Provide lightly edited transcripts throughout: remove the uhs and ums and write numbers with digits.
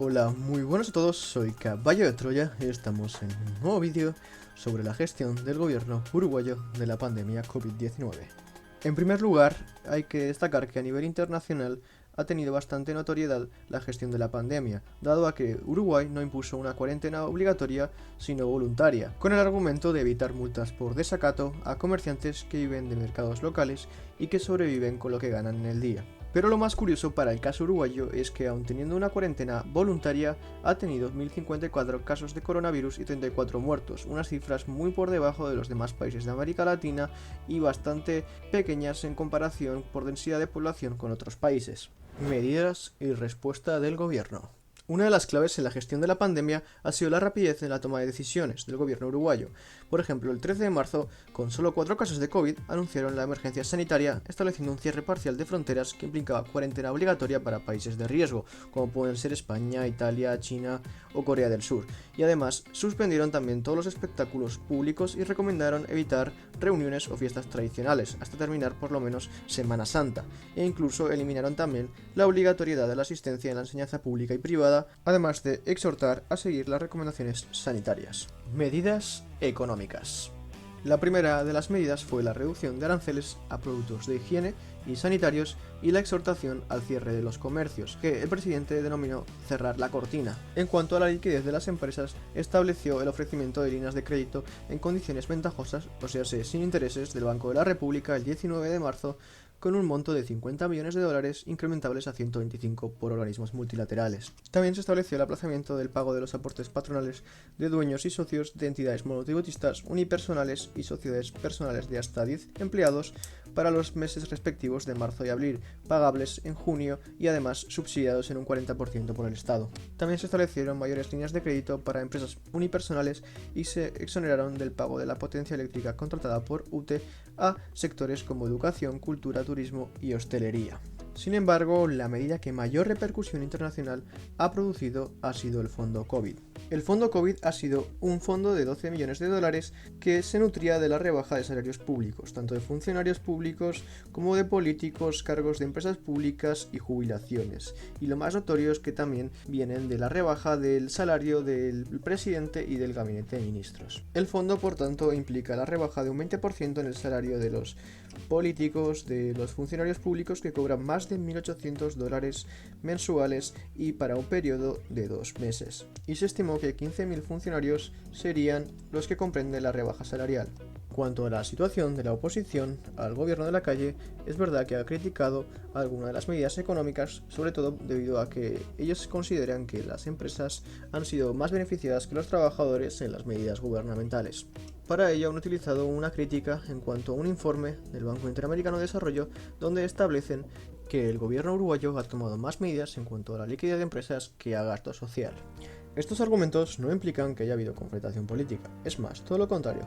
Hola, muy buenos a todos, soy Caballo de Troya y estamos en un nuevo vídeo sobre la gestión del gobierno uruguayo de la pandemia COVID-19. En primer lugar, hay que destacar que a nivel internacional ha tenido bastante notoriedad la gestión de la pandemia, dado a que Uruguay no impuso una cuarentena obligatoria, sino voluntaria, con el argumento de evitar multas por desacato a comerciantes que viven de mercados locales y que sobreviven con lo que ganan en el día. Pero lo más curioso para el caso uruguayo es que, aun teniendo una cuarentena voluntaria, ha tenido 1054 casos de coronavirus y 34 muertos, unas cifras muy por debajo de los demás países de América Latina y bastante pequeñas en comparación por densidad de población con otros países. Medidas y respuesta del gobierno. Una de las claves en la gestión de la pandemia ha sido la rapidez en la toma de decisiones del gobierno uruguayo. Por ejemplo, el 13 de marzo, con solo 4 casos de COVID, anunciaron la emergencia sanitaria, estableciendo un cierre parcial de fronteras que implicaba cuarentena obligatoria para países de riesgo, como pueden ser España, Italia, China o Corea del Sur. Y además, suspendieron también todos los espectáculos públicos y recomendaron evitar reuniones o fiestas tradicionales, hasta terminar por lo menos Semana Santa, e incluso eliminaron también la obligatoriedad de la asistencia en la enseñanza pública y privada, además de exhortar a seguir las recomendaciones sanitarias. Medidas económicas. La primera de las medidas fue la reducción de aranceles a productos de higiene y sanitarios y la exhortación al cierre de los comercios, que el presidente denominó cerrar la cortina. En cuanto a la liquidez de las empresas, estableció el ofrecimiento de líneas de crédito en condiciones ventajosas, o sea, sin intereses, del Banco de la República el 19 de marzo, con un monto de 50 millones de dólares incrementables a 125 por organismos multilaterales. También se estableció el aplazamiento del pago de los aportes patronales de dueños y socios de entidades monotributistas, unipersonales y sociedades personales de hasta 10 empleados para los meses respectivos de marzo y abril, pagables en junio y además subsidiados en un 40% por el Estado. También se establecieron mayores líneas de crédito para empresas unipersonales y se exoneraron del pago de la potencia eléctrica contratada por UTE a sectores como educación, cultura, turismo y hostelería. Sin embargo, la medida que mayor repercusión internacional ha producido ha sido el Fondo COVID. El Fondo COVID ha sido un fondo de 12 millones de dólares que se nutría de la rebaja de salarios públicos, tanto de funcionarios públicos como de políticos, cargos de empresas públicas y jubilaciones. Y lo más notorio es que también vienen de la rebaja del salario del presidente y del gabinete de ministros. El fondo, por tanto, implica la rebaja de un 20% en el salario de los políticos, de los funcionarios públicos que cobran más de 1.800 dólares mensuales y para un periodo de 2 meses. Y se estimó que 15.000 funcionarios serían los que comprenden la rebaja salarial. Cuanto a la situación de la oposición al gobierno de la calle, es verdad que ha criticado algunas de las medidas económicas, sobre todo debido a que ellos consideran que las empresas han sido más beneficiadas que los trabajadores en las medidas gubernamentales. Para ello han utilizado una crítica en cuanto a un informe del Banco Interamericano de Desarrollo donde establecen que el gobierno uruguayo ha tomado más medidas en cuanto a la liquidez de empresas que a gasto social. Estos argumentos no implican que haya habido confrontación política, es más, todo lo contrario.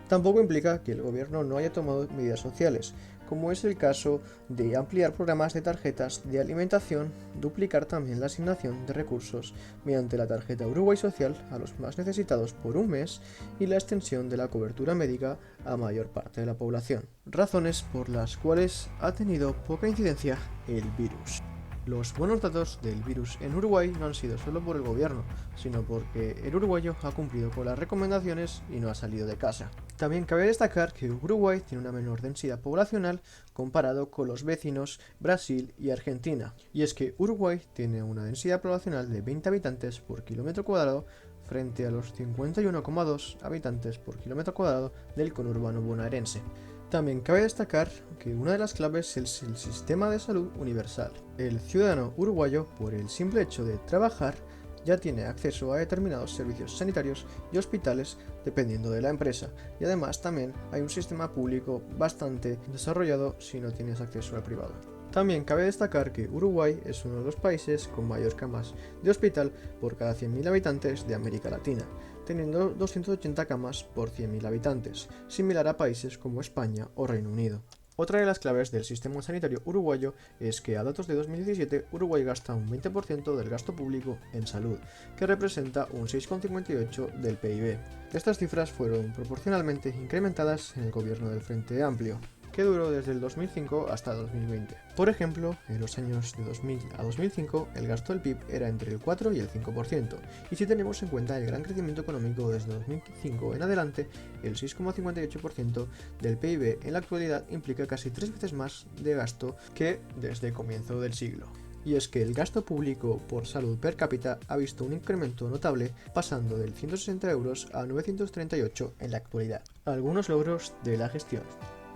Tampoco implica que el gobierno no haya tomado medidas sociales, como es el caso de ampliar programas de tarjetas de alimentación, duplicar también la asignación de recursos mediante la tarjeta Uruguay Social a los más necesitados por un mes y la extensión de la cobertura médica a mayor parte de la población. Razones por las cuales ha tenido poca incidencia el virus. Los buenos datos del virus en Uruguay no han sido solo por el gobierno, sino porque el uruguayo ha cumplido con las recomendaciones y no ha salido de casa. También cabe destacar que Uruguay tiene una menor densidad poblacional comparado con los vecinos Brasil y Argentina. Y es que Uruguay tiene una densidad poblacional de 20 habitantes por kilómetro cuadrado frente a los 51,2 habitantes por kilómetro cuadrado del conurbano bonaerense. También cabe destacar que una de las claves es el sistema de salud universal. El ciudadano uruguayo, por el simple hecho de trabajar, ya tiene acceso a determinados servicios sanitarios y hospitales dependiendo de la empresa, y además también hay un sistema público bastante desarrollado si no tienes acceso al privado. También cabe destacar que Uruguay es uno de los países con mayor camas de hospital por cada 100.000 habitantes de América Latina, teniendo 280 camas por 100.000 habitantes, similar a países como España o Reino Unido. Otra de las claves del sistema sanitario uruguayo es que a datos de 2017 Uruguay gasta un 20% del gasto público en salud, que representa un 6,58% del PIB. Estas cifras fueron proporcionalmente incrementadas en el gobierno del Frente Amplio. que duró desde el 2005 hasta 2020. Por ejemplo, en los años de 2000 a 2005 el gasto del PIB era entre el 4 y el 5%, y si tenemos en cuenta el gran crecimiento económico desde 2005 en adelante, el 6,58% del PIB en la actualidad implica casi 3 veces más de gasto que desde el comienzo del siglo. Y es que el gasto público por salud per cápita ha visto un incremento notable, pasando del 160 euros a 938 en la actualidad. Algunos logros de la gestión.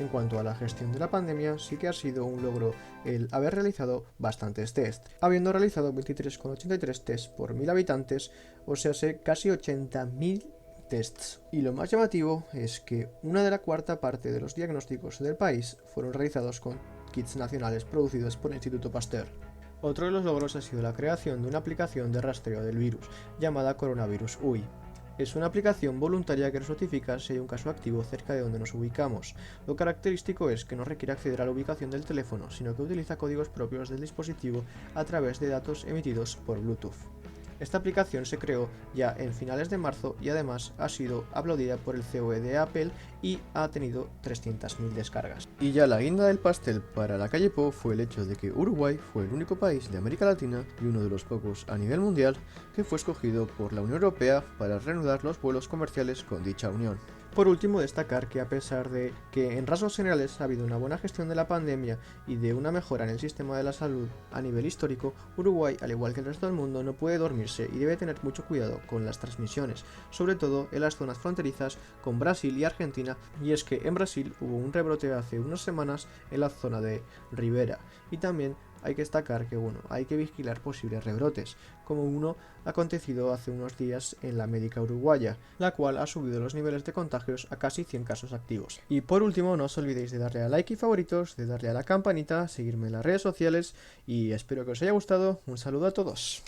En cuanto a la gestión de la pandemia, sí que ha sido un logro el haber realizado bastantes test, habiendo realizado 23,83 tests por 1000 habitantes, o sea, casi 80.000 tests. Y lo más llamativo es que una de la cuarta parte de los diagnósticos del país fueron realizados con kits nacionales producidos por el Instituto Pasteur. Otro de los logros ha sido la creación de una aplicación de rastreo del virus, llamada Coronavirus UI. Es una aplicación voluntaria que nos notifica si hay un caso activo cerca de donde nos ubicamos. Lo característico es que no requiere acceder a la ubicación del teléfono, sino que utiliza códigos propios del dispositivo a través de datos emitidos por Bluetooth. Esta aplicación se creó ya en finales de marzo y además ha sido aplaudida por el COE de Apple y ha tenido 300.000 descargas. Y ya la guinda del pastel para la calle Po fue el hecho de que Uruguay fue el único país de América Latina y uno de los pocos a nivel mundial que fue escogido por la Unión Europea para reanudar los vuelos comerciales con dicha unión. Por último, destacar que a pesar de que en rasgos generales ha habido una buena gestión de la pandemia y de una mejora en el sistema de la salud a nivel histórico, Uruguay, al igual que el resto del mundo, no puede dormirse y debe tener mucho cuidado con las transmisiones, sobre todo en las zonas fronterizas con Brasil y Argentina, y es que en Brasil hubo un rebrote hace unas semanas en la zona de Rivera, y también hay que destacar que hay que vigilar posibles rebrotes, como uno acontecido hace unos días en la médica uruguaya, la cual ha subido los niveles de contagios a casi 100 casos activos. Y por último, no os olvidéis de darle a like y favoritos, de darle a la campanita, seguirme en las redes sociales y espero que os haya gustado. Un saludo a todos.